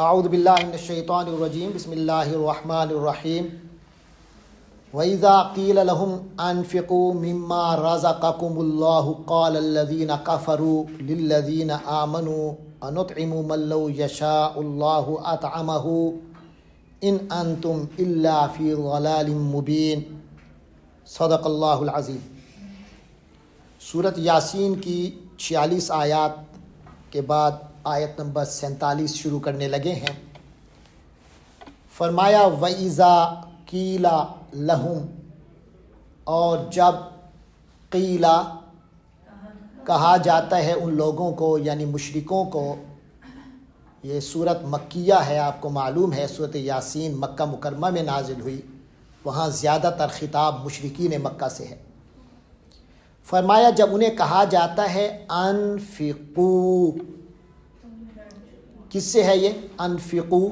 اعوذ باللہ من الشیطان الرجیم بسم اللہ الرحمن الرحیم وَإِذَا قِيلَ لَهُمْ أَنفِقُوا مِمَّا رَزَقَكُمُ اللَّهُ قَالَ الَّذِينَ كَفَرُوا لِلَّذِينَ آمَنُوا أَنُطْعِمُ مَن لَّوْ يَشَاءُ اللَّهُ أَطْعَمَهُ إِنْ أَنْتُمْ إِلَّا فِي ضَلَالٍ مُّبِينٍ صدق اللہ العظیم۔ سورۃ یاسین کی 46 آیات کے بعد آیت نمبر 47 شروع کرنے لگے ہیں۔ فرمایا وَإِذَا قِيلَ لَهُمْ، اور جب قیلا کہا جاتا ہے ان لوگوں کو یعنی مشرکوں کو۔ یہ سورت مکیہ ہے، آپ کو معلوم ہے سورت یاسین مکہ مکرمہ میں نازل ہوئی، وہاں زیادہ تر خطاب مشرکین مکہ سے ہے۔ فرمایا جب انہیں کہا جاتا ہے انفقو، کس سے ہے یہ انفقو؟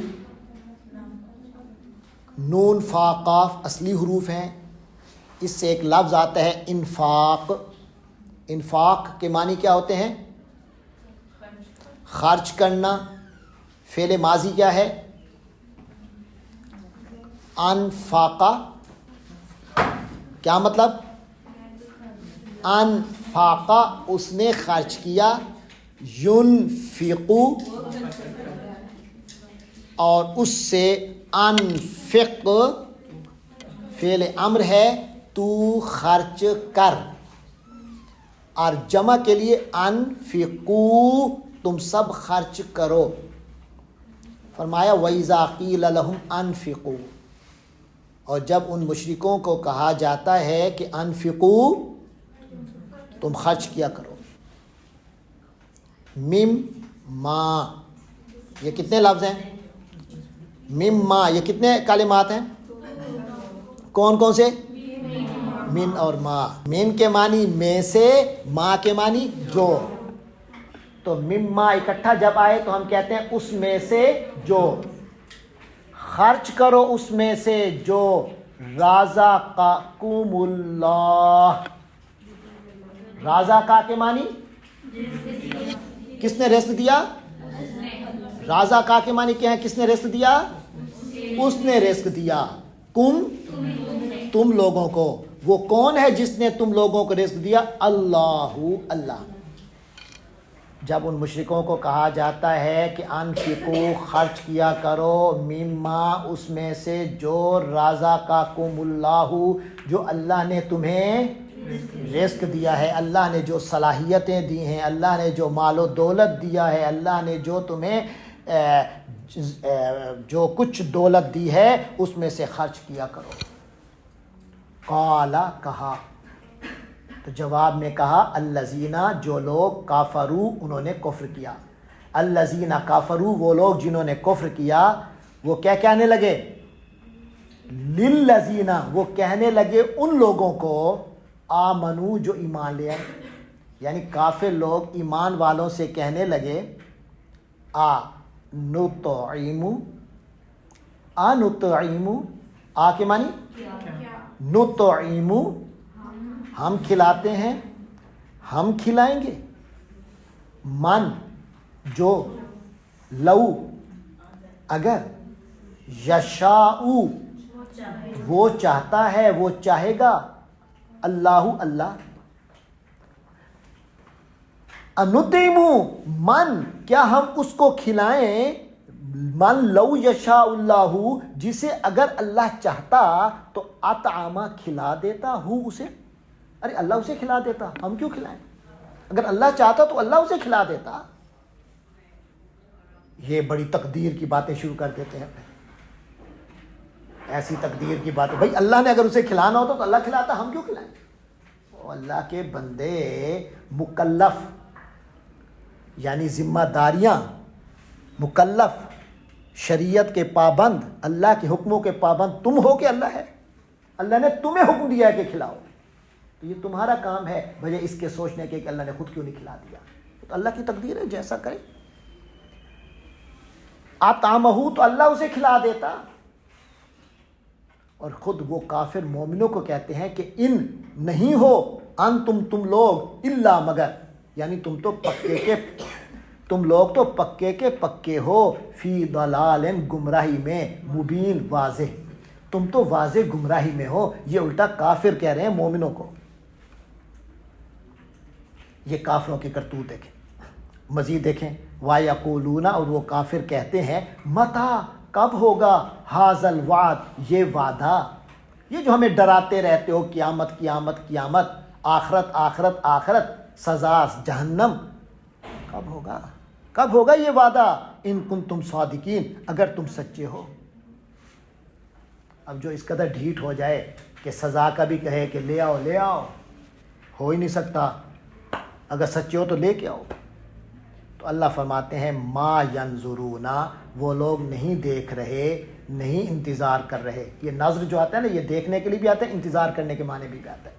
نون فا قاف اصلی حروف ہیں، اس سے ایک لفظ آتا ہے انفاق۔ انفاق کے معنی کیا ہوتے ہیں؟ خرچ کرنا۔ فعل ماضی کیا ہے؟ انفاقا۔ کیا مطلب؟ انفاقا، اس نے خرچ کیا۔ ينفقو، اور اس سے انفق فعل امر ہے، تو خرچ کر، اور جمع کے لیے انفقو، تم سب خرچ کرو۔ فرمایا وَإِذَا قِيلَ لَهُمْ أَنفِقُوا، اور جب ان مشرکوں کو کہا جاتا ہے کہ انفقو، تم خرچ کیا کرو۔ مم ما، یہ کتنے لفظ ہیں؟ مم ما، یہ کتنے کلمات ہیں؟ کون کون سے؟ من اور ما۔ من کے معنی میں سے، ما کے معنی جو۔ تو مم ما اکٹھا جب آئے تو ہم کہتے ہیں اس میں سے جو۔ خرچ کرو اس میں سے جو رازقکم اللہ۔ رازقہ کے معنی کس نے رزق دیا؟ رازقہ کے معنی کیا ہے؟ کس نے رزق دیا؟ اس نے رزق دیا۔ کم، تم لوگوں کو۔ وہ کون ہے جس نے تم لوگوں کو رزق دیا؟ اللہ، اللہ۔ جب ان مشرکوں کو کہا جاتا ہے کہ انفقو، خرچ کیا کرو، مما، اس میں سے جو رازقکم اللہ، جو اللہ نے تمہیں رزق دیا ہے، اللہ نے جو صلاحیتیں دی ہیں، اللہ نے جو مال و دولت دیا ہے، اللہ نے جو تمہیں جو کچھ دولت دی ہے اس میں سے خرچ کیا کرو۔ قالا، کہا، تو جواب میں کہا الذین، جو لوگ کافروا، انہوں نے کفر کیا۔ الذین کافروا، وہ لوگ جنہوں نے کفر کیا، وہ کیا کہنے لگے؟ للذین، وہ کہنے لگے ان لوگوں کو آمنو، جو ایمان لے آئے، یعنی کافر لوگ ایمان والوں سے کہنے لگے نطعم، آ کے معنی نطعم، ہم کھلاتے ہیں، ہم کھلائیں گے، من، جو، لو، اگر، یشاء، وہ چاہتا ہے، وہ چاہے گا، اللہ، اللہ، انطعم من، کیا ہم اس کو کھلائیں، من لو یشاء اللہ، جسے اگر اللہ چاہتا تو اطعم، کھلا دیتا، اسے، ارے اللہ اسے کھلا دیتا، ہم کیوں کھلائیں؟ اگر اللہ چاہتا تو اللہ اسے کھلا دیتا۔ یہ بڑی تقدیر کی باتیں شروع کر دیتے ہیں، ایسی تقدیر کی بات ہے، بھائی اللہ نے اگر اسے کھلانا ہوتا تو اللہ کھلاتا، ہم کیوں کھلائیں؟ اللہ کے بندے مکلف، یعنی ذمہ داریاں، مکلف، شریعت کے پابند، اللہ کے حکموں کے پابند تم ہو کہ اللہ ہے؟ اللہ نے تمہیں حکم دیا ہے کہ کھلاؤ، تو یہ تمہارا کام ہے بجائے اس کے سوچنے کے کہ اللہ نے خود کیوں نہیں کھلا دیا۔ تو اللہ کی تقدیر ہے، جیسا کرے۔ اطعمہ، تو اللہ اسے کھلا دیتا۔ اور خود وہ کافر مومنوں کو کہتے ہیں کہ ان نہیں ہو، تم لوگ، الا، مگر، یعنی تم تو پکے کے تم لوگ تو پکے کے پکے ہو، فی ضلال گمراہی میں، مبین واضح، تم تو واضح گمراہی میں ہو۔ یہ الٹا کافر کہہ رہے ہیں مومنوں کو۔ یہ کافروں کی کرتوت دیکھیں۔ مزید دیکھیں، وَيَقُولُونَ، اور وہ کافر کہتے ہیں، متى، کب ہوگا، ھذا الوعد، یہ وعدہ، یہ جو ہمیں ڈراتے رہتے ہو، قیامت قیامت قیامت، آخرت آخرت آخرت، سزا جہنم، کب ہوگا، کب ہوگا یہ وعدہ، ان کنتم صادقین، اگر تم سچے ہو۔ اب جو اس قدر ڈھیٹ ہو جائے کہ سزا کا بھی کہے کہ لے آؤ لے آؤ، ہو ہی نہیں سکتا، اگر سچے ہو تو لے کے آؤ۔ تو اللہ فرماتے ہیں ما ینظرون، وہ لوگ نہیں دیکھ رہے، نہیں انتظار کر رہے۔ یہ نظر جو آتا ہے نا، یہ دیکھنے کے لیے بھی آتا ہے، انتظار کرنے کے معنی بھی آتا ہے۔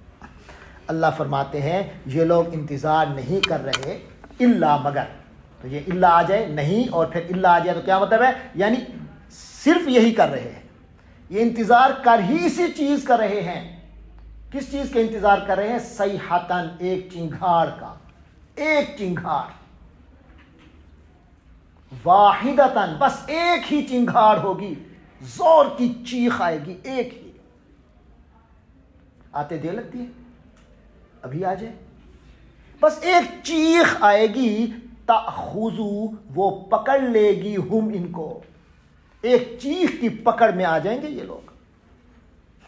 اللہ فرماتے ہیں یہ لوگ انتظار نہیں کر رہے، الا، مگر، تو یہ الا آ جائے نہیں اور پھر الا آ جائے تو کیا مطلب ہے، یعنی صرف یہی کر رہے ہیں، یہ انتظار کر ہی اسی چیز کر رہے ہیں۔ کس چیز کا انتظار کر رہے ہیں؟ صیحتن، ایک چنگھاڑ کا، ایک چنگھاڑ، واحدتن، بس ایک ہی چنگھاڑ ہوگی، زور کی چیخ آئے گی، ایک ہی۔ آتے دیر لگتی ہے، ابھی آ جائے، بس ایک چیخ آئے گی، تأخذو، وہ پکڑ لے گی، ہم، ان کو، ایک چیخ کی پکڑ میں آ جائیں گے یہ لوگ۔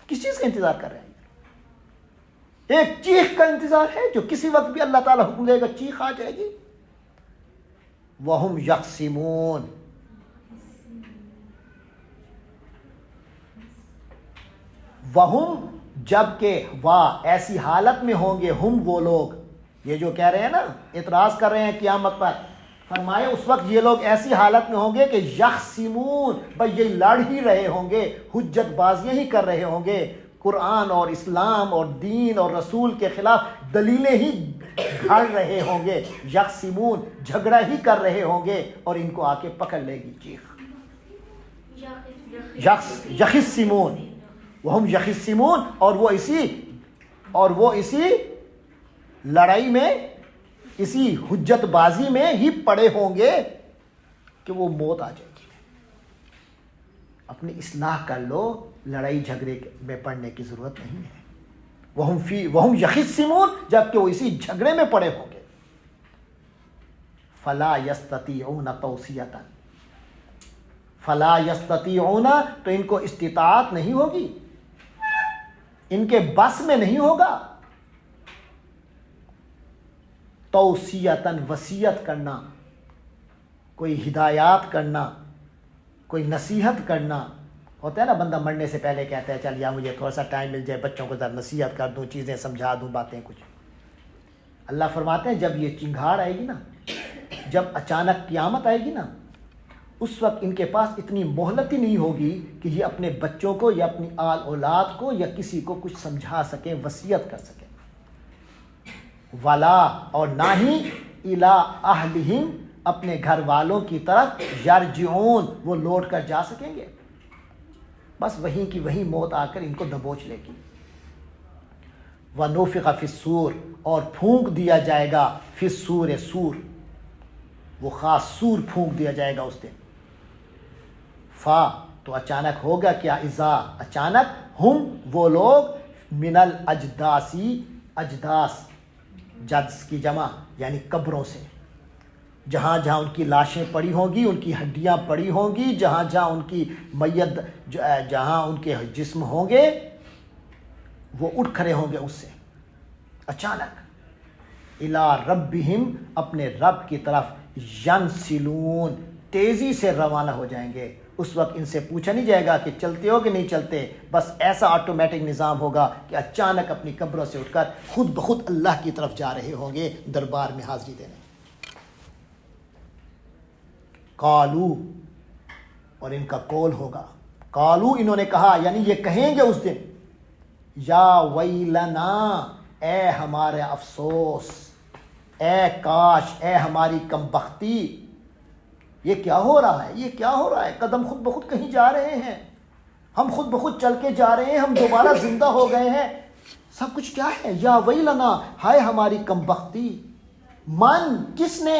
کس چیز کا انتظار کر رہے ہیں؟ ایک چیخ کا انتظار ہے جو کسی وقت بھی اللہ تعالیٰ حکم دے گا، چیخ آ جائے گی۔ وَهُمْ يَقْسِمُونَ، وَهُمْ، جبکہ ایسی حالت میں ہوں گے، ہم، وہ لوگ، یہ جو کہہ رہے ہیں نا، اعتراض کر رہے ہیں قیامت پر، فرمائے اس وقت یہ لوگ ایسی حالت میں ہوں گے کہ یخصمون، بھئی یہ لڑ ہی رہے ہوں گے، حجت بازیاں ہی کر رہے ہوں گے، قرآن اور اسلام اور دین اور رسول کے خلاف دلیلیں ہی گھڑ رہے ہوں گے، یخصمون، جھگڑا ہی کر رہے ہوں گے، اور ان کو آ کے پکڑ لے گی چیخ۔ یخصمون، وہم یخصمون، اور وہ اسی لڑائی میں، اسی حجت بازی میں ہی پڑے ہوں گے کہ وہ موت آ جائے گی۔ اپنی اصلاح کر لو، لڑائی جھگڑے میں پڑنے کی ضرورت نہیں ہے۔ وہم یخصمون، جبکہ وہ اسی جھگڑے میں پڑے ہوں گے۔ فلا یستطیعون توصیۃ، فلا یستطیعون، تو ان کو استطاعت نہیں ہوگی، ان کے بس میں نہیں ہوگا، توصیۃً، وصیت کرنا، کوئی ہدایات کرنا، کوئی نصیحت کرنا۔ ہوتا ہے نا بندہ مرنے سے پہلے کہتا ہے چل یا مجھے تھوڑا سا ٹائم مل جائے، بچوں کو ذرا نصیحت کر دوں، چیزیں سمجھا دوں، باتیں کچھ۔ اللہ فرماتے ہیں جب یہ چنگھاڑ آئے گی نا، جب اچانک قیامت آئے گی نا، اس وقت ان کے پاس اتنی مہلت ہی نہیں ہوگی کہ یہ اپنے بچوں کو یا اپنی آل اولاد کو یا کسی کو کچھ سمجھا سکیں، وصیت کر سکیں۔ ولا، اور نہ ہی الی اہلہم، اپنے گھر والوں کی طرف، یرجعون، وہ لوٹ کر جا سکیں گے، بس وہیں کی وہیں موت آ کر ان کو دبوچ لے گی۔ وَنُفِخَ فِي الصُّورِ، اور پھونک دیا جائے گا، فی الصور، سور، وہ خاص سور پھونک دیا جائے گا اس دن۔ فا، تو اچانک ہوگا کیا، اذا، اچانک، ہم، وہ لوگ، من الاجداسی، اجداس، جدس کی جمع یعنی قبروں سے، جہاں جہاں ان کی لاشیں پڑی ہوں گی، ان کی ہڈیاں پڑی ہوں گی، جہاں جہاں ان کی میت، جہاں ان کے جسم ہوں گے، وہ اٹھ کھڑے ہوں گے اس سے اچانک۔ الی ربہم، اپنے رب کی طرف، ینسلون، تیزی سے روانہ ہو جائیں گے۔ اس وقت ان سے پوچھا نہیں جائے گا کہ چلتے ہو کہ نہیں چلتے، بس ایسا آٹومیٹک نظام ہوگا کہ اچانک اپنی قبروں سے اٹھ کر خود بخود اللہ کی طرف جا رہے ہوں گے دربار میں حاضری دینے۔ قالو، اور ان کا قول ہوگا، قالو، انہوں نے کہا، یعنی یہ کہیں گے اس دن، یا ویلنا، اے ہمارے افسوس، اے کاش، اے ہماری کمبختی، یہ کیا ہو رہا ہے، یہ کیا ہو رہا ہے، قدم خود بخود کہیں جا رہے ہیں، ہم خود بخود چل کے جا رہے ہیں، ہم دوبارہ زندہ ہو گئے ہیں، سب کچھ کیا ہے، یا ویلنا، ہائے ہماری کمبختی، من، کس نے،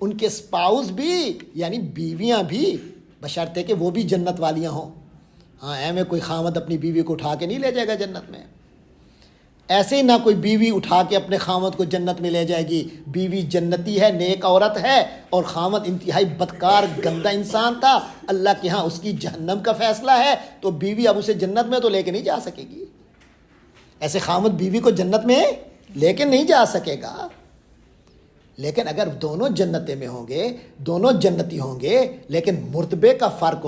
ان کے اسپاؤس بھی یعنی بیویاں بھی، بشرطے کہ وہ بھی جنت والیاں ہوں۔ ہاں میں کوئی خامد اپنی بیوی کو اٹھا کے نہیں لے جائے گا جنت میں، ایسے ہی نہ کوئی بیوی اٹھا کے اپنے خامد کو جنت میں لے جائے گی۔ بیوی جنتی ہے، نیک عورت ہے، اور خامد انتہائی بدکار گندا انسان تھا، اللہ کے ہاں اس کی جہنم کا فیصلہ ہے، تو بیوی اب اسے جنت میں تو لے کے نہیں جا سکے گی۔ ایسے خامد بیوی کو جنت میں لے کے نہیں جا سکے گا۔ لیکن اگر دونوں جنتے میں ہوں گے، دونوں جنتی ہوں گے، لیکن مرتبے کا فرق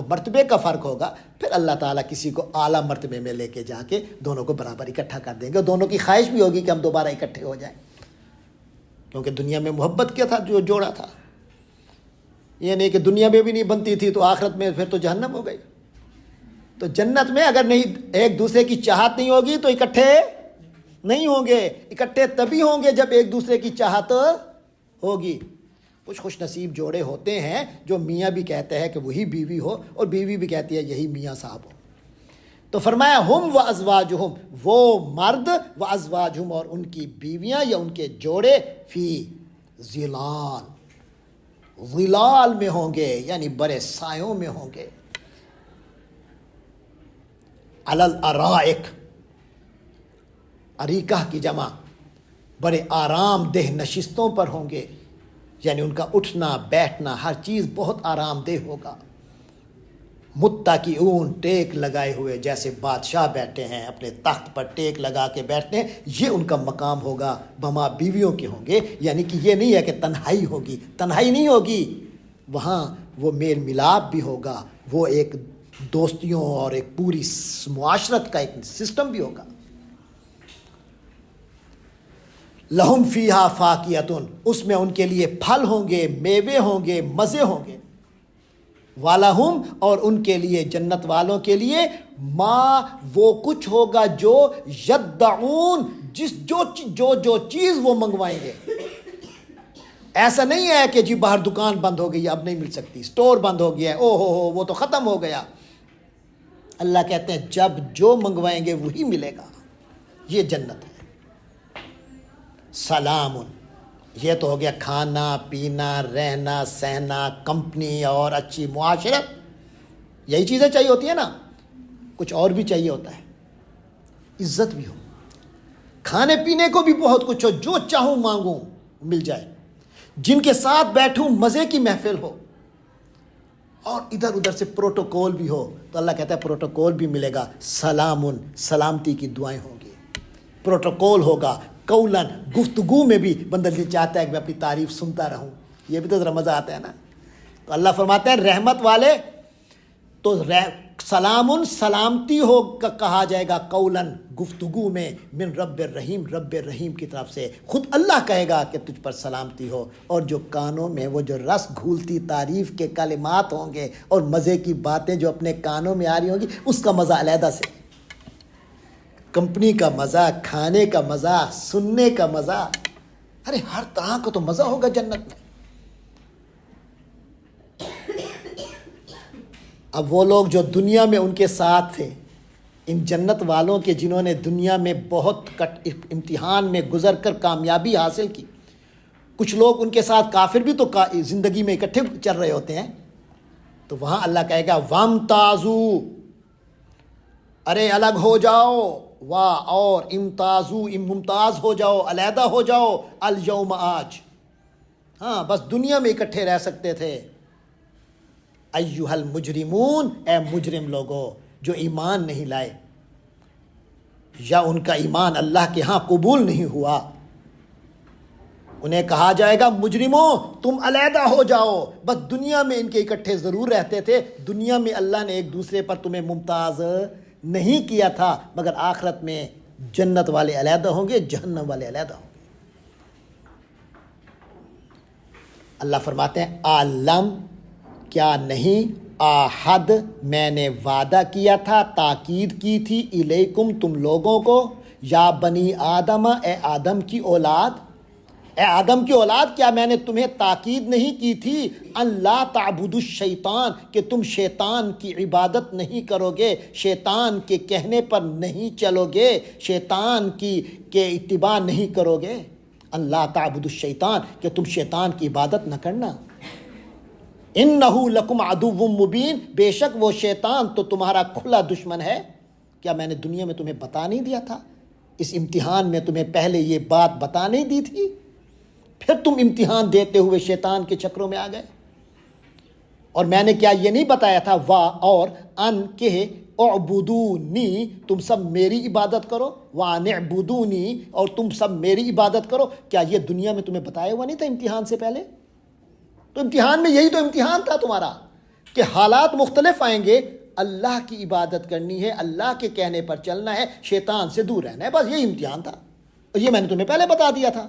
ہوگا، پھر اللہ تعالیٰ کسی کو اعلیٰ مرتبے میں لے کے جا کے دونوں کو برابر اکٹھا کر دیں گے، اور دونوں کی خواہش بھی ہوگی کہ ہم دوبارہ اکٹھے ہو جائیں، کیونکہ دنیا میں محبت کیا تھا جو جوڑا تھا، یہ نہیں کہ دنیا میں بھی نہیں بنتی تھی تو آخرت میں پھر تو جہنم ہو گئی۔ تو جنت میں اگر نہیں ایک دوسرے کی چاہت نہیں ہوگی تو اکٹھے نہیں ہوں گے، اکٹھے تبھی ہوں گے جب ایک دوسرے کی چاہت ہوگی۔ کچھ خوش نصیب جوڑے ہوتے ہیں جو میاں بھی کہتے ہیں کہ وہی بیوی ہو، اور بیوی بھی کہتی ہے یہی میاں صاحب ہو۔ تو فرمایا ہم و ازواجہم، وہ مرد، و ازواجہم، اور ان کی بیویاں یا ان کے جوڑے، فی ظلال میں ہوں گے، یعنی بڑے سایوں میں ہوں گے، علی الارائک، اریکہ کی جمع، بڑے آرام دہ نشستوں پر ہوں گے، یعنی ان کا اٹھنا بیٹھنا ہر چیز بہت آرام دہ ہوگا۔ متکئون، ٹیک لگائے ہوئے، جیسے بادشاہ بیٹھے ہیں اپنے تخت پر ٹیک لگا کے بیٹھتے ہیں، یہ ان کا مقام ہوگا، بما بیویوں کے ہوں گے۔ یعنی کہ یہ نہیں ہے کہ تنہائی ہوگی، تنہائی نہیں ہوگی، وہاں وہ میل ملاپ بھی ہوگا، وہ ایک دوستیوں اور ایک پوری معاشرت کا ایک سسٹم بھی ہوگا۔ لہم فیہا فاکہۃ، اس میں ان کے لیے پھل ہوں گے، میوے ہوں گے، مزے ہوں گے۔ وَلَهُمْ، اور ان کے لیے جنت والوں کے لیے، ما وہ کچھ ہوگا جو یدعون، جو چیز وہ منگوائیں گے۔ ایسا نہیں ہے کہ جی باہر دکان بند ہو گئی اب نہیں مل سکتی، اسٹور بند ہو گیا ہے، او ہو وہ تو ختم ہو گیا۔ اللہ کہتے ہیں جب جو منگوائیں گے وہی ملے گا، یہ جنت ہے۔ سلام، یہ تو ہو گیا کھانا پینا رہنا سہنا، کمپنی اور اچھی معاشرت، یہی چیزیں چاہیے ہوتی ہیں نا، کچھ اور بھی چاہیے ہوتا ہے، عزت بھی ہو، کھانے پینے کو بھی بہت کچھ ہو، جو چاہوں مانگوں مل جائے، جن کے ساتھ بیٹھوں مزے کی محفل ہو، اور ادھر ادھر سے پروٹوکول بھی ہو، تو اللہ کہتا ہے پروٹوکول بھی ملے گا۔ سلام، سلامتی کی دعائیں ہوں گی، پروٹوکول ہوگا، قولن، گفتگو میں بھی بندہ دل چاہتا ہے کہ میں اپنی تعریف سنتا رہوں، یہ بھی تو ذرا مزہ آتا ہے نا۔ تو اللہ فرماتے ہیں رحمت والے تو سلام، سلامتی ہو کہا جائے گا قولن، گفتگو میں، من رب الرحیم، رب الرحیم کی طرف سے، خود اللہ کہے گا کہ تجھ پر سلامتی ہو۔ اور جو کانوں میں وہ جو رس گھولتی تعریف کے کلمات ہوں گے اور مزے کی باتیں جو اپنے کانوں میں آ رہی ہوں گی، اس کا مزہ علیحدہ سے، کمپنی کا مزہ، کھانے کا مزہ، سننے کا مزہ، ارے ہر طرح کا تو مزہ ہوگا جنت میں۔ اب وہ لوگ جو دنیا میں ان کے ساتھ تھے، ان جنت والوں کے جنہوں نے دنیا میں بہت امتحان میں گزر کر کامیابی حاصل کی، کچھ لوگ ان کے ساتھ کافر بھی تو زندگی میں اکٹھے چل رہے ہوتے ہیں، تو وہاں اللہ کہے گا وامتازو، ارے الگ ہو جاؤ، اور امتازو، ممتاز ہو جاؤ، علیحدہ ہو جاؤ، الیوم، آج، ہاں بس دنیا میں اکٹھے رہ سکتے تھے۔ ایھا المجرمون، اے مجرم لوگو جو ایمان نہیں لائے یا ان کا ایمان اللہ کے ہاں قبول نہیں ہوا، انہیں کہا جائے گا مجرموں تم علیحدہ ہو جاؤ، بس دنیا میں ان کے اکٹھے ضرور رہتے تھے، دنیا میں اللہ نے ایک دوسرے پر تمہیں ممتاز نہیں کیا تھا، مگر آخرت میں جنت والے علیحدہ ہوں گے، جہنم والے علیحدہ ہوں گے۔ اللہ فرماتے ہیں عالم، کیا نہیں، آحد، میں نے وعدہ کیا تھا، تاکید کی تھی، الیکم، تم لوگوں کو، یا بنی آدم، اے آدم کی اولاد، اے آدم کی اولاد، کیا میں نے تمہیں تاکید نہیں کی تھی ان لا تعبدوا الشیطان، کہ تم شیطان کی عبادت نہیں کرو گے، شیطان کے کہنے پر نہیں چلو گے، شیطان کے اتباع نہیں کرو گے، ان لا تعبدوا الشیطان، کہ تم شیطان کی عبادت نہ کرنا۔ انہو لکم عدو مبین، بے شک وہ شیطان تو تمہارا کھلا دشمن ہے۔ کیا میں نے دنیا میں تمہیں بتا نہیں دیا تھا؟ اس امتحان میں تمہیں پہلے یہ بات بتا نہیں دی تھی؟ پھر تم امتحان دیتے ہوئے شیطان کے چکروں میں آ گئے۔ اور میں نے کیا یہ نہیں بتایا تھا اور ان کہ اعبدونی، تم سب میری عبادت کرو، وان اعبدونی، اور تم سب میری عبادت کرو؟ کیا یہ دنیا میں تمہیں بتایا ہوا نہیں تھا امتحان سے پہلے؟ تو امتحان میں یہی تو امتحان تھا تمہارا کہ حالات مختلف آئیں گے، اللہ کی عبادت کرنی ہے، اللہ کے کہنے پر چلنا ہے، شیطان سے دور رہنا ہے، بس یہی امتحان تھا، اور یہ میں نے تمہیں پہلے بتا دیا تھا۔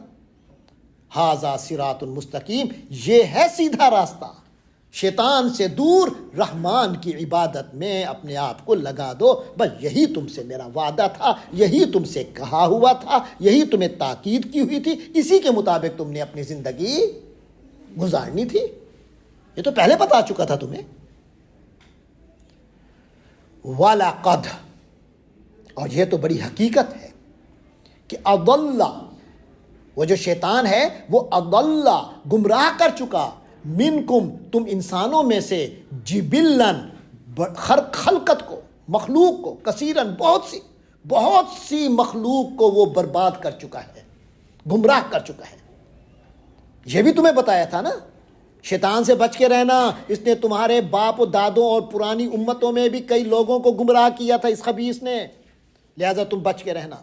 ھذا صراط مستقیم، یہ ہے سیدھا راستہ، شیطان سے دور، رحمان کی عبادت میں اپنے آپ کو لگا دو، بس یہی تم سے میرا وعدہ تھا، یہی تم سے کہا ہوا تھا، یہی تمہیں تاکید کی ہوئی تھی، اسی کے مطابق تم نے اپنی زندگی گزارنی تھی، یہ تو پہلے بتا چکا تھا تمہیں۔ وَلَقَدْ، اور یہ تو بڑی حقیقت ہے کہ اضل، وہ جو شیطان ہے وہ اضل، گمراہ کر چکا، منکم، تم انسانوں میں سے، جبلن، خلقت کو، مخلوق کو، کثیرن، بہت سی مخلوق کو وہ برباد کر چکا ہے، گمراہ کر چکا ہے۔ یہ بھی تمہیں بتایا تھا نا، شیطان سے بچ کے رہنا، اس نے تمہارے باپ و دادوں اور پرانی امتوں میں بھی کئی لوگوں کو گمراہ کیا تھا اس خبیث نے، لہذا تم بچ کے رہنا۔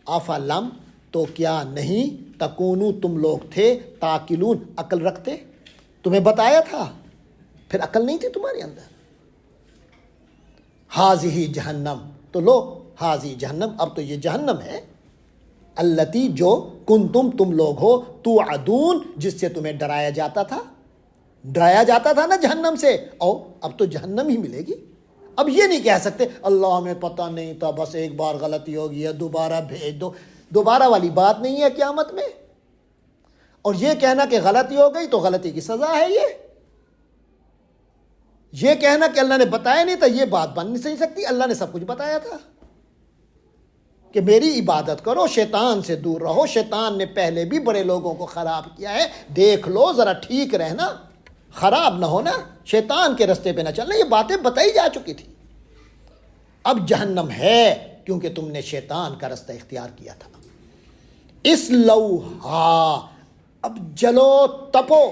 افلم، تو کیا نہیں، تکونو، تم لوگ تھے، تاکلون، عقل رکھتے؟ تمہیں بتایا تھا، پھر عقل نہیں تھی تمہارے اندر۔ ہاذہ جہنم، تو لو، ہاذہ جہنم، اب تو یہ جہنم ہے، التی، جو، کنتم، تم لوگ ہو، توعدون، جس سے تمہیں ڈرایا جاتا تھا نا جہنم سے، او اب تو جہنم ہی ملے گی۔ اب یہ نہیں کہہ سکتے اللہ ہمیں پتہ نہیں تھا، بس ایک بار غلطی ہو گئی ہے، دوبارہ بھیج دو، دوبارہ والی بات نہیں ہے قیامت میں۔ اور یہ کہنا کہ غلطی ہو گئی تو غلطی کی سزا ہے، یہ کہنا کہ اللہ نے بتایا نہیں تھا، یہ بات بن نہیں سکتی، اللہ نے سب کچھ بتایا تھا کہ میری عبادت کرو، شیطان سے دور رہو، شیطان نے پہلے بھی بڑے لوگوں کو خراب کیا ہے، دیکھ لو ذرا، ٹھیک رہنا، خراب نہ ہونا، شیطان کے رستے پہ نہ چلنا، یہ باتیں بتائی جا چکی تھی۔ اب جہنم ہے کیونکہ تم نے شیطان کا رستہ اختیار کیا تھا۔ اس لوہا، اب جلو تپو،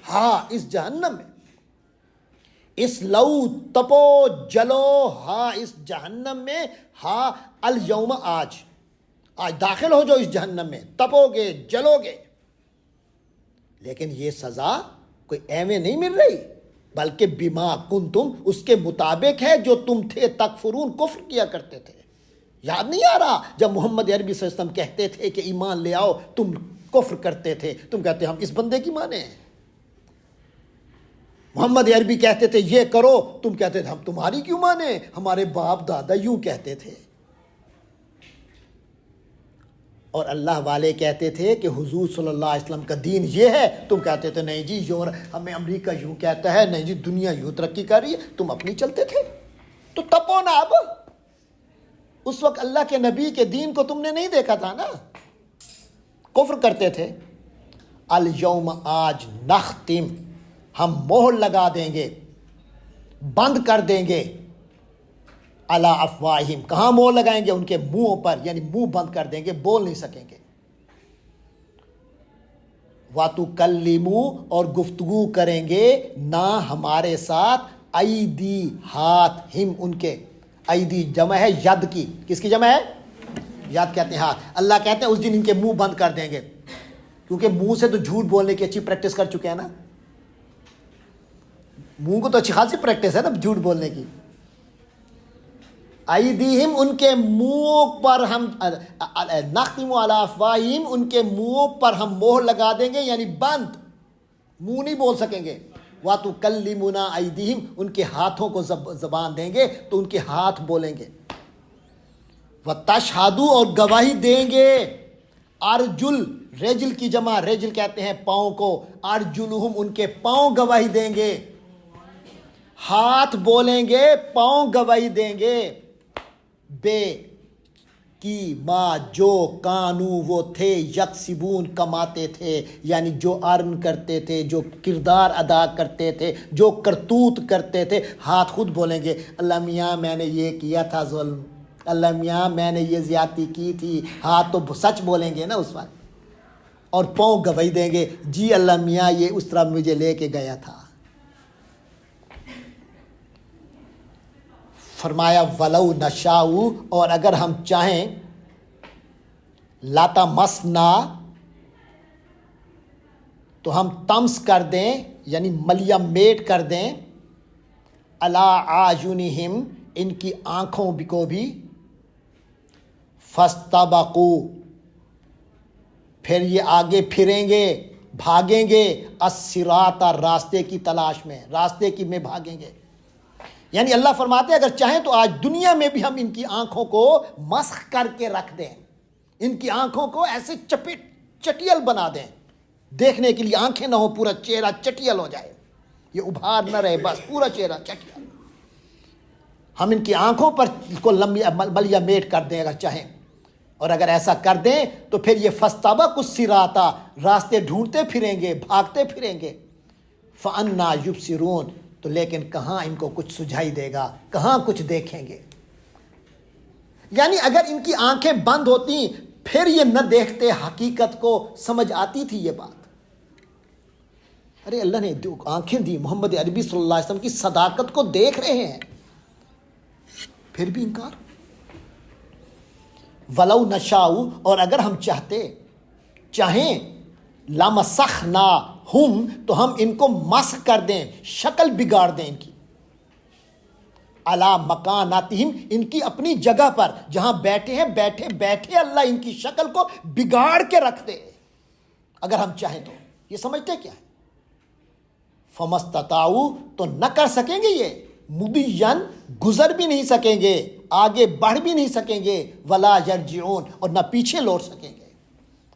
ہاں اس جہنم میں، اس لو تپو جلو، ہاں اس جہنم میں، ہاں الیوم، آج داخل ہو جو اس جہنم میں، تپو گے، جلو گے، لیکن یہ سزا کوئی ایویں نہیں مل رہی، بلکہ بما کنتم، اس کے مطابق ہے جو تم تھے، تکفرون، کفر کیا کرتے تھے۔ یاد نہیں آ رہا جب محمد عربی صلی اللہ علیہ وسلم کہتے تھے کہ ایمان لے آؤ، تم کفر کرتے تھے، تم کہتے ہم اس بندے کی مانے ہیں۔ محمد عربی کہتے تھے یہ کرو، تم کہتے تھے ہم تمہاری کیوں مانے، ہمارے باپ دادا یوں کہتے تھے۔ اور اللہ والے کہتے تھے کہ حضور صلی اللہ علیہ وسلم کا دین یہ ہے، تم کہتے تھے نہیں جی ہمیں امریکہ یوں کہتا ہے، نہیں جی دنیا یوں ترقی کر رہی ہے، تم اپنی چلتے تھے۔ تو تپو نا اب، اس وقت اللہ کے نبی کے دین کو تم نے نہیں دیکھا تھا نا، کفر کرتے تھے۔ الیوم، آج، نختم، ہم مہر لگا دیں گے، بند کر دیں گے، علی افواہہم، کہاں مہر لگائیں گے؟ ان کے منہوں پر، یعنی منہ بند کر دیں گے، بول نہیں سکیں گے۔ وَتُكَلِّمُ، اور گفتگو کریں گے نہ ہمارے ساتھ، ایدی، ہاتھ، ہم، ان کے، ایدی جمع ہے ید کی، کس کی جمع ہے؟ ید کہتے ہیں ہاتھ۔ اللہ کہتے ہیں اس دن ان کے منہ بند کر دیں گے، کیونکہ منہ سے تو جھوٹ بولنے کی اچھی پریکٹس کر چکے ہیں نا، منہ کو تو اچھی خاصی پریکٹس ہے نا جھوٹ بولنے کی۔ ایدیہم، ان کے منہوں پر ہم، نختم علی افواہہم، ان کے منہوں پر ہم مہر لگا دیں گے، یعنی بند، منہ نہیں بول سکیں گے۔ وَتُكَلِّمُنَا ایدیہم، ان کے ہاتھوں کو زبان دیں گے تو ان کے ہاتھ بولیں گے۔ وَتَشْهَدُ، اور گواہی دیں گے، ارجل، رجل کی جمع، رجل کہتے ہیں پاؤں کو، ارجلہم، ان کے پاؤں گواہی دیں گے، ہاتھ بولیں گے، پاؤں گواہی دیں گے، بے کی ما جو کانو وہ تھے یکسبون کماتے تھے، یعنی جو ارن کرتے تھے، جو کردار ادا کرتے تھے، جو کرتوت کرتے تھے. ہاتھ خود بولیں گے اللہ میاں میں نے یہ کیا تھا ظلم، اللہ میاں میں نے یہ زیادتی کی تھی. ہاتھ تو سچ بولیں گے نا اس وقت، اور پاؤں گواہی دیں گے جی اللہ میاں یہ اس طرح مجھے لے کے گیا تھا. فرمایا ولو نشاؤ، اور اگر ہم چاہیں لاتا مسنا، تو ہم طمس کر دیں یعنی ملیا میٹ کر دیں علی اعینہم ان کی آنکھوں کو بھی. فاستبقوا، پھر یہ آگے پھریں گے، بھاگیں گے الصراط، راستے کی تلاش میں، راستے کی میں بھاگیں گے. یعنی اللہ فرماتے ہیں اگر چاہیں تو آج دنیا میں بھی ہم ان کی آنکھوں کو مسخ کر کے رکھ دیں، ان کی آنکھوں کو ایسے چٹیل بنا دیں، دیکھنے کے لیے آنکھیں نہ ہو، پورا چہرہ چٹیل ہو جائے، یہ ابھار نہ رہے، بس پورا چہرہ چٹیل. ہم ان کی آنکھوں پر کو ملیا میٹ کر دیں اگر چاہیں، اور اگر ایسا کر دیں تو پھر یہ فاستبقوا الصراط، راستے ڈھونڈتے پھریں گے، بھاگتے پھریں گے. فَأَنَّىٰ يُبْصِرُونَ، تو لیکن کہاں ان کو کچھ سجھائی دے گا، کہاں کچھ دیکھیں گے. یعنی اگر ان کی آنکھیں بند ہوتی پھر یہ نہ دیکھتے، حقیقت کو سمجھ آتی تھی یہ بات. ارے اللہ نے آنکھیں دی، محمد عربی صلی اللہ علیہ وسلم کی صداقت کو دیکھ رہے ہیں، پھر بھی انکار. ولو نشاؤ، اور اگر ہم چاہیں لمسخناہم، تو ہم ان کو مسخ کر دیں، شکل بگاڑ دیں ان کی، علی مکاناتہم، ان کی اپنی جگہ پر جہاں بیٹھے ہیں، بیٹھے اللہ ان کی شکل کو بگاڑ کے رکھ دے اگر ہم چاہیں تو. یہ سمجھتے کیا ہے؟ فمستطاعوا، تو نہ کر سکیں گے یہ، مدین، گزر بھی نہیں سکیں گے، آگے بڑھ بھی نہیں سکیں گے، ولا یرجعون، اور نہ پیچھے لوٹ سکیں گے.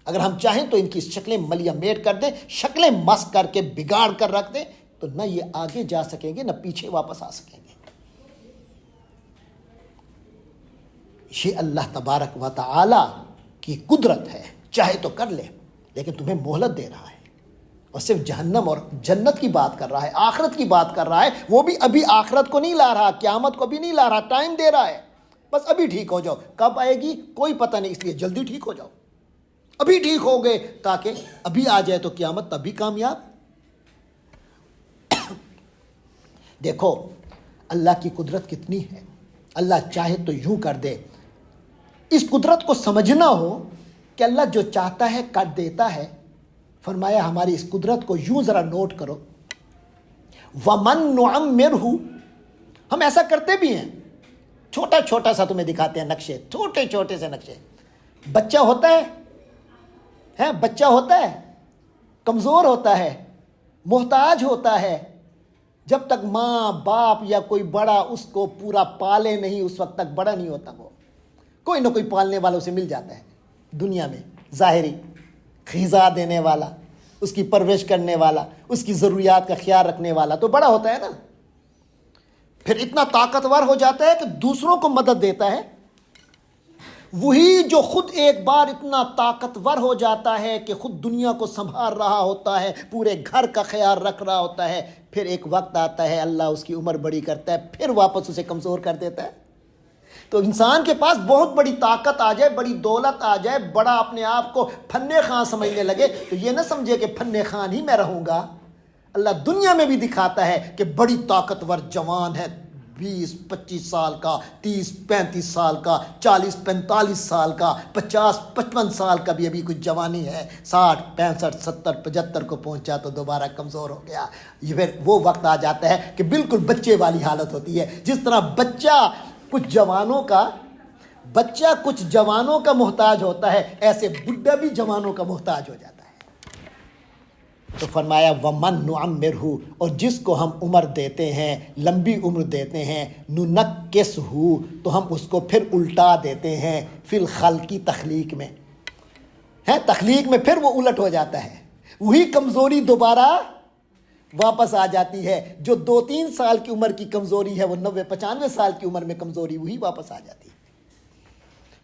اگر ہم چاہیں تو ان کی شکلیں ملیا میٹ کر دیں، شکلیں مسخ کر کے بگاڑ کر رکھ دیں، تو نہ یہ آگے جا سکیں گے نہ پیچھے واپس آ سکیں گے. یہ اللہ تبارک و تعالی کی قدرت ہے، چاہے تو کر لے، لیکن تمہیں مہلت دے رہا ہے، اور صرف جہنم اور جنت کی بات کر رہا ہے، آخرت کی بات کر رہا ہے. وہ بھی ابھی آخرت کو نہیں لا رہا، قیامت کو بھی نہیں لا رہا، ٹائم دے رہا ہے. بس ابھی ٹھیک ہو جاؤ، کب آئے گی کوئی پتہ نہیں، اس لیے جلدی ٹھیک ہو جاؤ، ابھی ٹھیک ہو گئے تاکہ ابھی آ جائے تو قیامت تب بھی کامیاب. دیکھو اللہ کی قدرت کتنی ہے، اللہ چاہے تو یوں کر دے. اس قدرت کو سمجھنا ہو کہ اللہ جو چاہتا ہے کر دیتا ہے. فرمایا ہماری اس قدرت کو یوں ذرا نوٹ کرو، وَمَن نُعَمِّرْهُ، ہم ایسا کرتے بھی ہیں. چھوٹا چھوٹا سا تمہیں دکھاتے ہیں نقشے، چھوٹے چھوٹے سے نقشے. بچہ ہوتا ہے بچہ ہوتا ہے، کمزور ہوتا ہے، محتاج ہوتا ہے. جب تک ماں باپ یا کوئی بڑا اس کو پورا پالے نہیں، اس وقت تک بڑا نہیں ہوتا. وہ کوئی نہ کوئی پالنے والا اسے مل جاتا ہے دنیا میں، ظاہری غذا دینے والا، اس کی پرورش کرنے والا، اس کی ضروریات کا خیال رکھنے والا، تو بڑا ہوتا ہے نا. پھر اتنا طاقتور ہو جاتا ہے کہ دوسروں کو مدد دیتا ہے. وہی جو خود ایک بار اتنا طاقتور ہو جاتا ہے کہ خود دنیا کو سنبھال رہا ہوتا ہے، پورے گھر کا خیال رکھ رہا ہوتا ہے، پھر ایک وقت آتا ہے اللہ اس کی عمر بڑی کرتا ہے، پھر واپس اسے کمزور کر دیتا ہے. تو انسان کے پاس بہت بڑی طاقت آ جائے، بڑی دولت آ جائے، بڑا اپنے آپ کو فن خان سمجھنے لگے، تو یہ نہ سمجھے کہ فن خان ہی میں رہوں گا. اللہ دنیا میں بھی دکھاتا ہے کہ بڑی طاقتور جوان ہے، 20-25 سال کا، 30-35 سال کا، 40-45 سال کا، 50-55 سال کا بھی ابھی کچھ جوانی ہے، 60 65 70 75 کو پہنچا تو دوبارہ کمزور ہو گیا. یہ پھر وہ وقت آ جاتا ہے کہ بالکل بچے والی حالت ہوتی ہے. جس طرح بچہ کچھ جوانوں کا محتاج ہوتا ہے، ایسے بڈھا بھی جوانوں کا محتاج ہو جاتا ہے. تو فرمایا وَمَن نُعَمِّرْهُ، اور جس کو ہم عمر دیتے ہیں، لمبی عمر دیتے ہیں، نُنَكِّسْهُ، تو ہم اس کو پھر الٹا دیتے ہیں، فی الخلق، تخلیق میں ہے، تخلیق میں پھر وہ الٹ ہو جاتا ہے. وہی کمزوری دوبارہ واپس آ جاتی ہے. جو 2-3 سال کی عمر کی کمزوری ہے، وہ 90-95 سال کی عمر میں کمزوری وہی واپس آ جاتی ہے.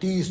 30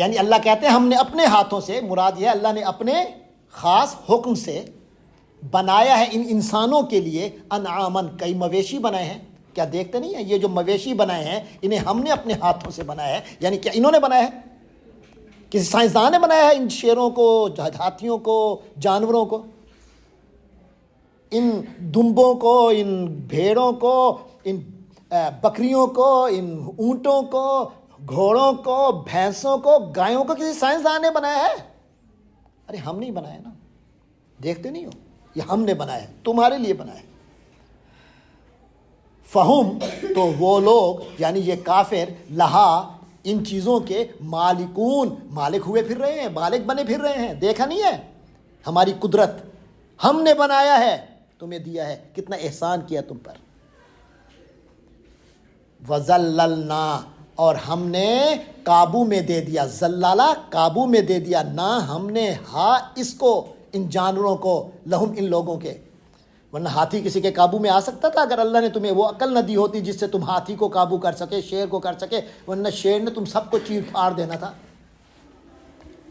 یعنی اللہ کہتے ہیں ہم نے اپنے ہاتھوں سے، مراد یہ ہے اللہ نے اپنے خاص حکم سے بنایا ہے ان انسانوں کے لیے انعامن، کئی مویشی بنائے ہیں. کیا دیکھتے نہیں ہیں یہ جو مویشی بنائے ہیں انہیں ہم نے اپنے ہاتھوں سے بنایا ہے. یعنی کیا انہوں نے بنایا ہے؟ کسی سائنسدان نے بنایا ہے ان شیروں کو، ہاتھیوں کو، جانوروں کو، ان دمبوں کو، ان بھیڑوں کو، ان بکریوں کو، ان اونٹوں کو، گھوڑوں کو، بھینسوں کو، گایوں کو کسی سائنسدان نے بنایا ہے؟ ارے ہم نہیں بنایا نا. دیکھتے نہیں ہو یہ ہم نے بنایا ہے، تمہارے لیے بنایا ہے. فہم، تو وہ لوگ یعنی یہ کافر، لہا، ان چیزوں کے مالکون، مالک ہوئے پھر رہے ہیں، مالک بنے پھر رہے ہیں. دیکھا نہیں ہے ہماری قدرت، ہم نے بنایا ہے، تمہیں دیا ہے، کتنا احسان کیا تم پر. وَذَلَّلْنَا، اور ہم نے قابو میں دے دیا، زلالہ قابو میں دے دیا، نہ ہم نے ہاں اس کو، ان جانوروں کو، لہم، ان لوگوں کے. ورنہ ہاتھی کسی کے قابو میں آ سکتا تھا اگر اللہ نے تمہیں وہ عقل نہ دی ہوتی جس سے تم ہاتھی کو قابو کر سکے، شیر کو کر سکے. ورنہ شیر نے تم سب کو چیر پھاڑ دینا تھا.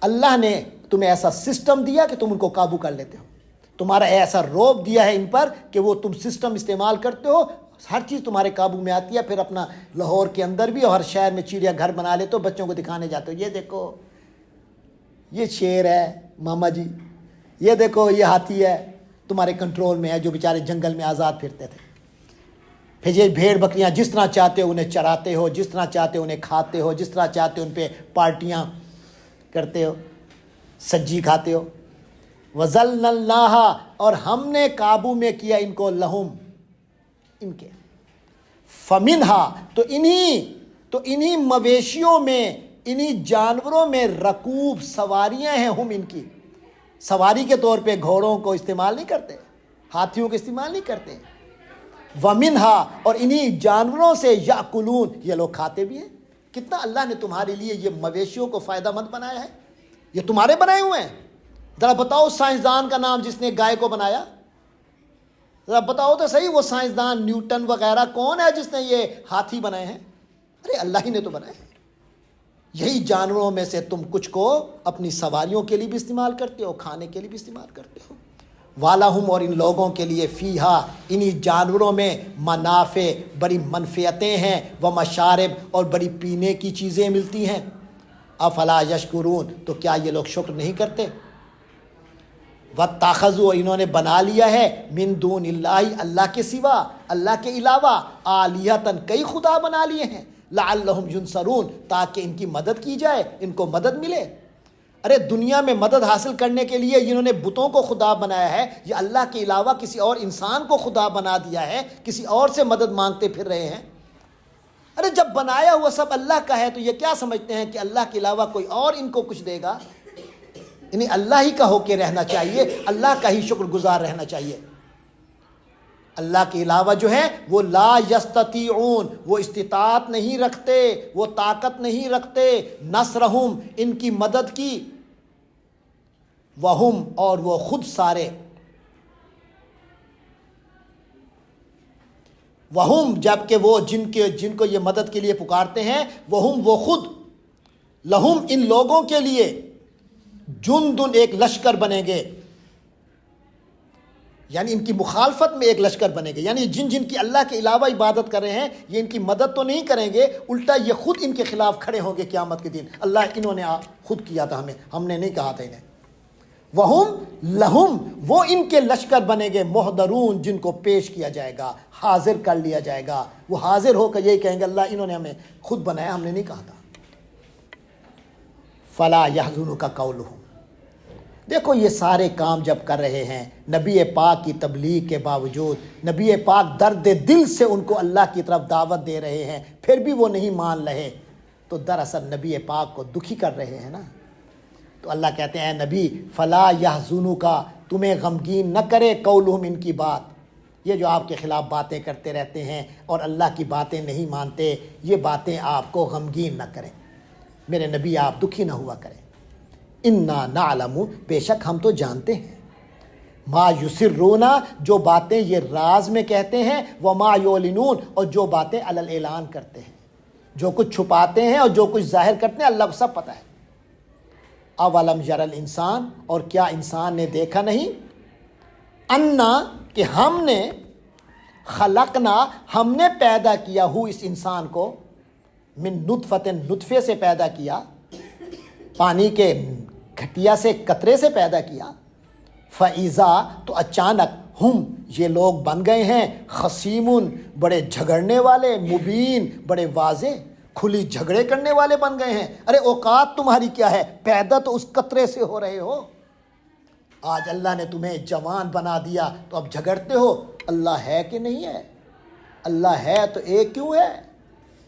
اللہ نے تمہیں ایسا سسٹم دیا کہ تم ان کو قابو کر لیتے ہو. تمہارا ایسا روب دیا ہے ان پر کہ وہ تم سسٹم استعمال کرتے ہو، ہر چیز تمہارے قابو میں آتی ہے. پھر اپنا لاہور کے اندر بھی اور ہر شہر میں چڑیا گھر بنا لیتے ہو، بچوں کو دکھانے جاتے ہو، یہ دیکھو یہ شیر ہے ماما جی، یہ دیکھو یہ ہاتھی ہے، تمہارے کنٹرول میں ہے، جو بیچارے جنگل میں آزاد پھرتے تھے. پھر یہ بھیڑ بکریاں جس طرح چاہتے ہو انہیں چراتے ہو، جس طرح چاہتے ہو انہیں کھاتے ہو، جس طرح چاہتے ہو ان پہ پارٹیاں کرتے ہو، سجی کھاتے ہو. وَذَلَّلْنَا اللَّهَ، اور ہم نے قابو میں کیا ان کو، لہم، ان کے. فَمِنْهَا، تو انہی مویشیوں میں، انہی جانوروں میں، رکوب، سواریاں ہیں، ہم، ان کی سواری کے طور پہ گھوڑوں کو استعمال نہیں کرتے، ہاتھیوں کو استعمال نہیں کرتے. وَمِنْهَا، اور انہی جانوروں سے، یأکلون، یہ لوگ کھاتے بھی ہیں. کتنا اللہ نے تمہارے لیے یہ مویشیوں کو فائدہ مند بنایا ہے. یہ تمہارے بنائے ہوئے ہیں. ذرا بتاؤ سائنسدان کا نام جس نے گائے کو بنایا، ذرا بتاؤ تو صحیح، وہ سائنسدان نیوٹن وغیرہ کون ہے جس نے یہ ہاتھی بنائے ہیں؟ ارے اللہ ہی نے تو بنائے ہیں. یہی جانوروں میں سے تم کچھ کو اپنی سواریوں کے لیے بھی استعمال کرتے ہو، کھانے کے لیے بھی استعمال کرتے ہو. وَلَهُمْ، اور ان لوگوں کے لیے، فِيهَا، انہی جانوروں میں، منافع، بڑی منفعتیں ہیں، ومشارب، اور بڑی پینے کی چیزیں ملتی ہیں. افلا یشکرون، تو کیا یہ لوگ شکر نہیں کرتے؟ وَاتَّخَذُوا، انہوں نے بنا لیا ہے، من دون اللہ، اللہ کے سوا، اللہ کے علاوہ، آلیہتاً، کئی خدا بنا لیے ہیں، لعلہم ینصرون، تاکہ ان کی مدد کی جائے، ان کو مدد ملے. ارے دنیا میں مدد حاصل کرنے کے لیے جنہوں نے بتوں کو خدا بنایا ہے، یہ اللہ کے علاوہ کسی اور انسان کو خدا بنا دیا ہے، کسی اور سے مدد مانگتے پھر رہے ہیں. ارے جب بنایا ہوا سب اللہ کا ہے تو یہ کیا سمجھتے ہیں کہ اللہ کے علاوہ کوئی اور ان کو کچھ دے گا؟ انہیں اللہ ہی کا ہو کے رہنا چاہیے، اللہ کا ہی شکر گزار رہنا چاہیے. اللہ کے علاوہ جو ہے وہ لا یستطیعون، وہ استطاعت نہیں رکھتے، وہ طاقت نہیں رکھتے، نصرہم، ان کی مدد کی، وہم، اور وہ خود سارے، وہم، جبکہ وہ جن کو یہ مدد کے لیے پکارتے ہیں، وہم، وہ خود، لہم، ان لوگوں کے لیے، جندن، ایک لشکر بنیں گے. یعنی ان کی مخالفت میں ایک لشکر بنے گے. یعنی جن کی اللہ کے علاوہ عبادت کر رہے ہیں یہ ان کی مدد تو نہیں کریں گے، الٹا یہ خود ان کے خلاف کھڑے ہوں گے قیامت کے دن. اللہ انہوں نے خود کیا تھا، ہم نے نہیں کہا تھا انہیں. وہم لہم، وہ ان کے لشکر بنے گے، محضرون، جن کو پیش کیا جائے گا، حاضر کر لیا جائے گا. وہ حاضر ہو کر یہی کہیں گے اللہ انہوں نے ہمیں خود بنایا، ہم نے نہیں کہا تھا. فلا یحزنک قولہم، دیکھو یہ سارے کام جب کر رہے ہیں نبی پاک کی تبلیغ کے باوجود، نبی پاک درد دل سے ان کو اللہ کی طرف دعوت دے رہے ہیں، پھر بھی وہ نہیں مان رہے، تو دراصل نبی پاک کو دکھی کر رہے ہیں نا. تو اللہ کہتے ہیں اے نبی، فلا یحزنک، تمہیں غمگین نہ کرے، قولہم، ان کی بات. یہ جو آپ کے خلاف باتیں کرتے رہتے ہیں اور اللہ کی باتیں نہیں مانتے، یہ باتیں آپ کو غمگین نہ کریں. میرے نبی آپ دکھی نہ ہوا کریں. انا نعلم، بے شک ہم تو جانتے ہیں، ما یسرون، جو باتیں یہ راز میں کہتے ہیں، وما یعلنون، اور جو باتیں علی الاعلان کرتے ہیں، جو کچھ چھپاتے ہیں اور جو کچھ ظاہر کرتے ہیں، اللہ کو سب پتہ ہے. اولم یر الانسان، اور کیا انسان نے دیکھا نہیں، انا کہ ہم نے، خلقنا ہم نے پیدا کیا ہو اس انسان کو، من نطفۃ نطفے سے پیدا کیا، پانی کے گھٹیا سے قطرے سے پیدا کیا، فَإِذَا تو اچانک ہم یہ لوگ بن گئے ہیں، خصیمون بڑے جھگڑنے والے، مبین بڑے واضح کھلی جھگڑے کرنے والے بن گئے ہیں۔ ارے اوقات تمہاری کیا ہے، پیدا تو اس قطرے سے ہو رہے ہو، آج اللہ نے تمہیں جوان بنا دیا تو اب جھگڑتے ہو اللہ ہے کہ نہیں ہے، اللہ ہے تو ایک کیوں ہے،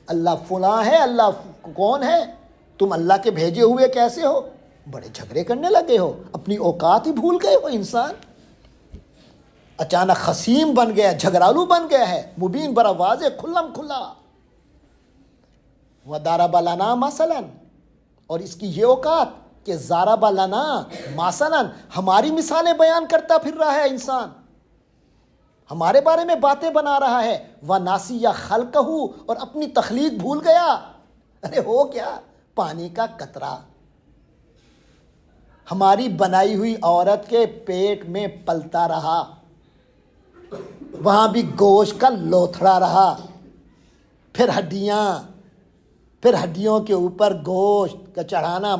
اللہ فلاں ہے، اللہ کون ہے، تم اللہ کے بھیجے ہوئے کیسے ہو، بڑے جھگڑے کرنے لگے ہو، اپنی اوقات ہی بھول گئے ہو انسان، اچانک خصیم بن گیا، جھگڑالو بن گیا ہے، مبین بڑا واضح کھلم کھلا۔ وَضَرَبَ لَنَا مَثَلًا، اور اس کی یہ اوقات کہ ضَرَبَ لَنَا مَثَلًا ہماری مثالیں بیان کرتا پھر رہا ہے انسان، ہمارے بارے میں باتیں بنا رہا ہے، وَنَسِيَ خَلْقَهُ اور اپنی تخلیق بھول گیا۔ ارے ہو کیا، پانی کا قطرہ ہماری بنائی ہوئی عورت کے پیٹ میں پلتا رہا، وہاں بھی گوشت کا لوتھڑا رہا، پھر ہڈیاں، پھر ہڈیوں کے اوپر گوشت کا چڑھانا،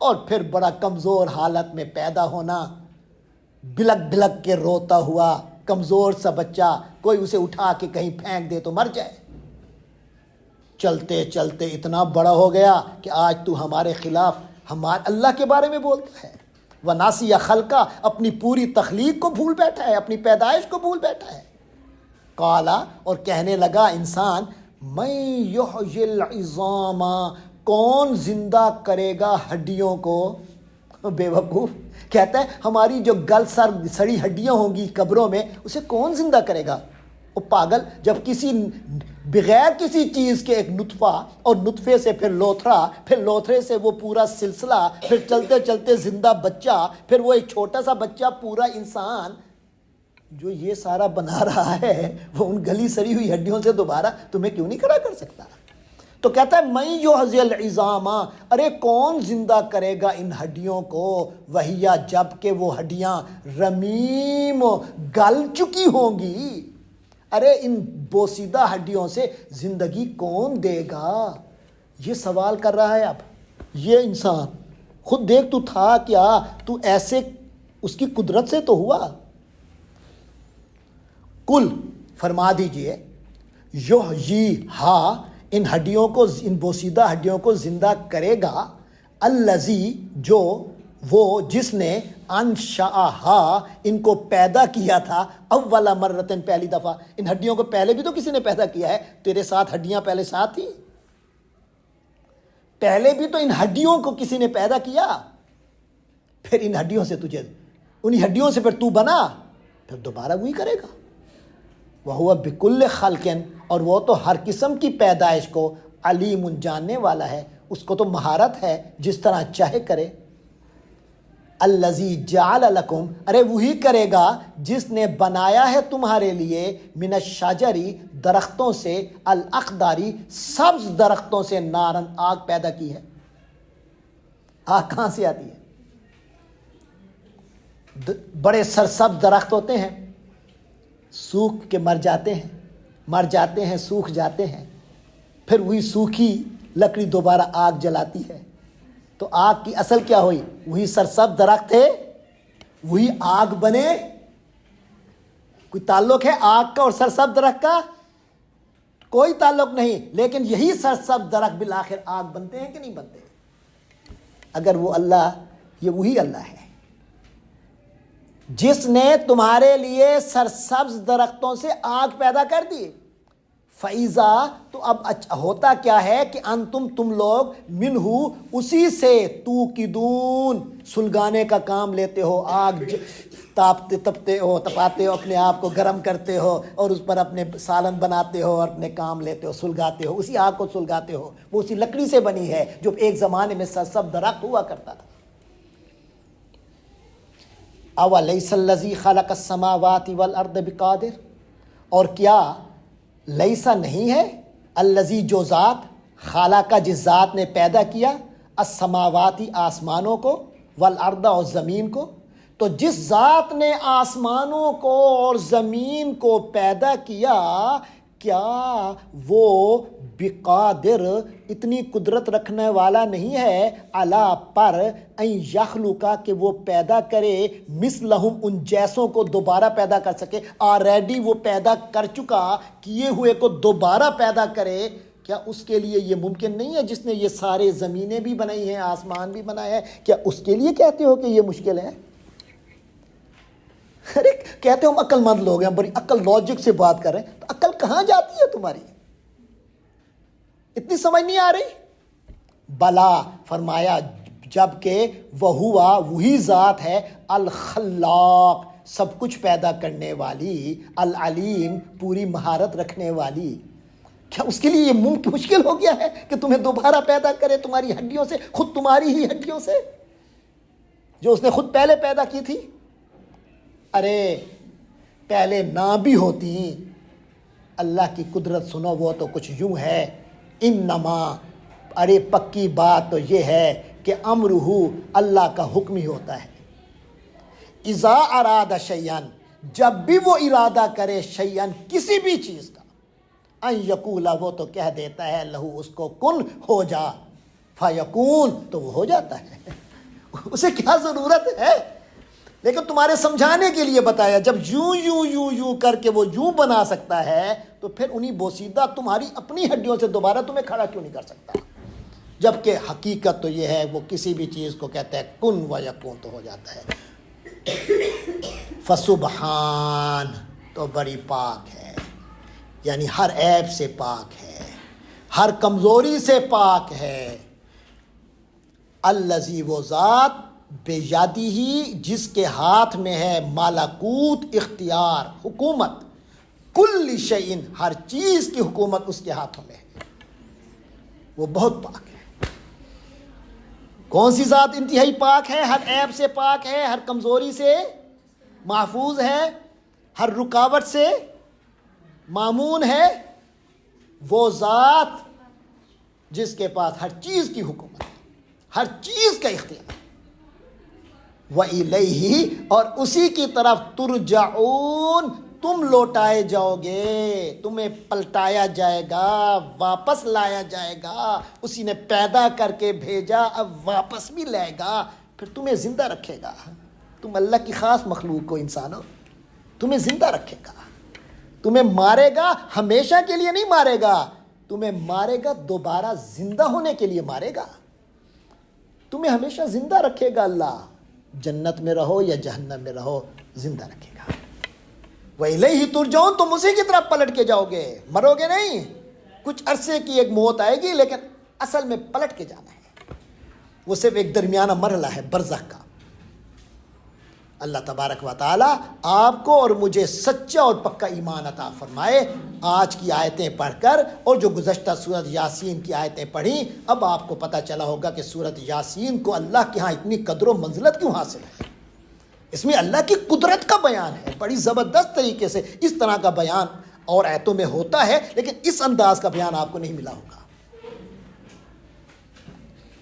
اور پھر بڑا کمزور حالت میں پیدا ہونا، بلک بلک کے روتا ہوا کمزور سا بچہ، کوئی اسے اٹھا کے کہیں پھینک دے تو مر جائے، چلتے چلتے اتنا بڑا ہو گیا کہ آج تو ہمارے خلاف ہمارے اللہ کے بارے میں بولتا ہے، وَنَسِيَ خَلْقَ اپنی پوری تخلیق کو بھول بیٹھا ہے، اپنی پیدائش کو بھول بیٹھا ہے، قالا اور کہنے لگا انسان، مَن یحیی العظام کون زندہ کرے گا ہڈیوں کو، بے وقوف کہتا ہے ہماری جو گل سڑی ہڈیاں ہوں گی قبروں میں اسے کون زندہ کرے گا، وہ پاگل، جب کسی بغیر کسی چیز کے ایک نطفہ، اور نطفے سے پھر لوتھڑا، پھر لوتھڑے سے وہ پورا سلسلہ، پھر چلتے چلتے زندہ بچہ، پھر وہ ایک چھوٹا سا بچہ پورا انسان، جو یہ سارا بنا رہا ہے وہ ان گلی سڑی ہوئی ہڈیوں سے دوبارہ تمہیں کیوں نہیں کھڑا کر سکتا؟ تو کہتا ہے میں یحیی العظام، ارے کون زندہ کرے گا ان ہڈیوں کو، وہیا جب کہ وہ ہڈیاں رمیم گل چکی ہوں گی، ارے ان بوسیدہ ہڈیوں سے زندگی کون دے گا، یہ سوال کر رہا ہے اب یہ انسان، خود دیکھ تو تھا کیا، تو ایسے اس کی قدرت سے تو ہوا۔ کل فرما دیجئے، یحییھا ان ہڈیوں کو، ان بوسیدہ ہڈیوں کو زندہ کرے گا، الذی جو وہ جس نے انشأھا ان کو پیدا کیا تھا، اول مرۃ پہلی دفعہ، ان ہڈیوں کو پہلے بھی تو کسی نے پیدا کیا ہے، تیرے ساتھ ہڈیاں پہلے ساتھ تھیں، پہلے بھی تو ان ہڈیوں کو کسی نے پیدا کیا، پھر ان ہڈیوں سے تجھے، انہی ہڈیوں سے پھر تو بنا، پھر دوبارہ وہی کرے گا، وَهُوَ بِكُلِّ خَلْقٍ اور وہ تو ہر قسم کی پیدائش کو علیم جاننے والا ہے، اس کو تو مہارت ہے، جس طرح چاہے کرے۔ الذی جعل لکم ارے وہی کرے گا جس نے بنایا ہے تمہارے لیے، من الشجری درختوں سے، الاخضری سبز درختوں سے، نارن آگ پیدا کی ہے۔ آگ کہاں سے آتی ہے؟ بڑے سرسبز درخت ہوتے ہیں، سوکھ کے مر جاتے ہیں، سوکھ جاتے ہیں، پھر وہی سوکھی لکڑی دوبارہ آگ جلاتی ہے، تو آگ کی اصل کیا ہوئی؟ وہی سرسبز درخت تھے، وہی آگ بنے، کوئی تعلق ہے آگ کا اور سرسبز درخت کا؟ کوئی تعلق نہیں، لیکن یہی سرسبز درخت بالآخر آگ بنتے ہیں کہ نہیں بنتے؟ اگر وہ اللہ، یہ وہی اللہ ہے جس نے تمہارے لیے سرسبز درختوں سے آگ پیدا کر دی، فَإِذَا تو اب ہوتا کیا ہے کہ تم لوگ منہ اسی سے توقدون سلگانے کا کام لیتے ہو، آگ تپاتے ہو، اپنے آپ کو گرم کرتے ہو اور اس پر اپنے سالن بناتے ہو اور اپنے کام لیتے ہو، سلگاتے ہو، اسی آگ کو سلگاتے ہو، وہ اسی لکڑی سے بنی ہے جو ایک زمانے میں سرسبز درخت ہوا کرتا تھا۔ اولیس الذی خلق السماوات والارض بقادر اور کیا لیسا نہیں ہے، الذی جو ذات، خالق کا جس ذات نے پیدا کیا، السماواتی آسمانوں کو، والارض اور زمین کو، تو جس ذات نے آسمانوں کو اور زمین کو پیدا کیا، کیا وہ بقادر اتنی قدرت رکھنے والا نہیں ہے علی پر ان یخلقا کہ وہ پیدا کرے مثلہم ان جیسوں کو دوبارہ پیدا کر سکے؟ آلریڈی وہ پیدا کر چکا، کیے ہوئے کو دوبارہ پیدا کرے، کیا اس کے لیے یہ ممکن نہیں ہے جس نے یہ سارے زمینیں بھی بنائی ہیں، آسمان بھی بنایا ہے؟ کیا اس کے لیے کہتے ہو کہ یہ مشکل ہے؟ ارے کہتے ہم عقل مند لوگ ہیں، بڑی عقل لاجک سے بات کر رہے ہیں، تو عقل کہاں جاتی ہے تمہاری؟ اتنی سمجھ نہیں آ رہی؟ بلا فرمایا جب کہ وہ ہوا وہی ذات ہے الخلاق سب کچھ پیدا کرنے والی، العلیم پوری مہارت رکھنے والی، کیا اس کے لیے یہ مشکل ہو گیا ہے کہ تمہیں دوبارہ پیدا کرے تمہاری ہڈیوں سے، خود تمہاری ہی ہڈیوں سے جو اس نے خود پہلے پیدا کی تھی؟ ارے پہلے نہ بھی ہوتی، اللہ کی قدرت سنو، وہ تو کچھ یوں ہے، انما ارے پکی بات تو یہ ہے کہ امرہ اللہ کا حکم ہی ہوتا ہے، اذا اراد شیئن جب بھی وہ ارادہ کرے، شیئن کسی بھی چیز کا، ان یقولا وہ تو کہہ دیتا ہے، لہو اس کو کن ہو جا، فیکون تو وہ ہو جاتا ہے، اسے کیا ضرورت ہے؟ لیکن تمہارے سمجھانے کے لیے بتایا، جب یوں یوں یوں یوں کر کے وہ یوں بنا سکتا ہے تو پھر انہی بوسیدہ تمہاری اپنی ہڈیوں سے دوبارہ تمہیں کھڑا کیوں نہیں کر سکتا؟ جبکہ حقیقت تو یہ ہے وہ کسی بھی چیز کو کہتا ہے کن و یکون تو ہو جاتا ہے۔ فسبحان تو بڑی پاک ہے، یعنی ہر عیب سے پاک ہے، ہر کمزوری سے پاک ہے، الذی وہ ذات بیادی ہی جس کے ہاتھ میں ہے ملکوت اختیار حکومت، کل شیء ہر چیز کی حکومت اس کے ہاتھوں میں ہے، وہ بہت پاک ہے۔ کون سی ذات انتہائی پاک ہے؟ ہر عیب سے پاک ہے، ہر کمزوری سے محفوظ ہے، ہر رکاوٹ سے مامون ہے، وہ ذات جس کے پاس ہر چیز کی حکومت، ہر چیز کا اختیار، وَإِلَيْهِ اور اسی کی طرف ترجعون تم لوٹائے جاؤ گے، تمہیں پلٹایا جائے گا، واپس لایا جائے گا، اسی نے پیدا کر کے بھیجا، اب واپس بھی لائے گا، پھر تمہیں زندہ رکھے گا۔ تم اللہ کی خاص مخلوق کو انسانوں، تمہیں زندہ رکھے گا، تمہیں مارے گا، ہمیشہ کے لیے نہیں مارے گا، تمہیں مارے گا دوبارہ زندہ ہونے کے لیے مارے گا، تمہیں ہمیشہ زندہ رکھے گا اللہ، جنت میں رہو یا جہنم میں رہو زندہ رکھے گا۔ وَإِلَيْهِ تُرْجَعُونَ تم اسی کی طرف پلٹ کے جاؤ گے، مرو گے نہیں، کچھ عرصے کی ایک موت آئے گی لیکن اصل میں پلٹ کے جانا ہے، وہ صرف ایک درمیانہ مرحلہ ہے برزخ کا۔ اللہ تبارک و تعالی آپ کو اور مجھے سچا اور پکا ایمان عطا فرمائے۔ آج کی آیتیں پڑھ کر اور جو گزشتہ سورت یاسین کی آیتیں پڑھی، اب آپ کو پتہ چلا ہوگا کہ سورت یاسین کو اللہ کے ہاں اتنی قدر و منزلت کیوں حاصل ہے۔ اس میں اللہ کی قدرت کا بیان ہے، بڑی زبردست طریقے سے اس طرح کا بیان اور آیتوں میں ہوتا ہے، لیکن اس انداز کا بیان آپ کو نہیں ملا ہوگا۔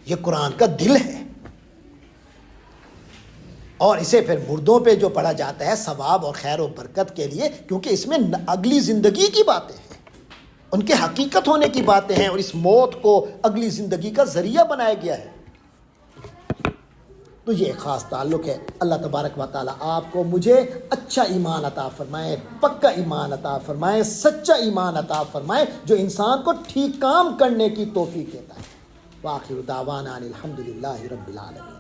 یہ قرآن کا دل ہے، اور اسے پھر مردوں پہ جو پڑھا جاتا ہے ثواب اور خیر و برکت کے لیے، کیونکہ اس میں اگلی زندگی کی باتیں ہیں، ان کے حقیقت ہونے کی باتیں ہیں، اور اس موت کو اگلی زندگی کا ذریعہ بنایا گیا ہے، تو یہ ایک خاص تعلق ہے۔ اللہ تبارک و تعالیٰ آپ کو مجھے اچھا ایمان عطا فرمائے، پکا ایمان عطا فرمائے، سچا ایمان عطا فرمائے، جو انسان کو ٹھیک کام کرنے کی توفیق دیتا ہے۔ وآخر دعوانا الحمدللہ رب العالمین۔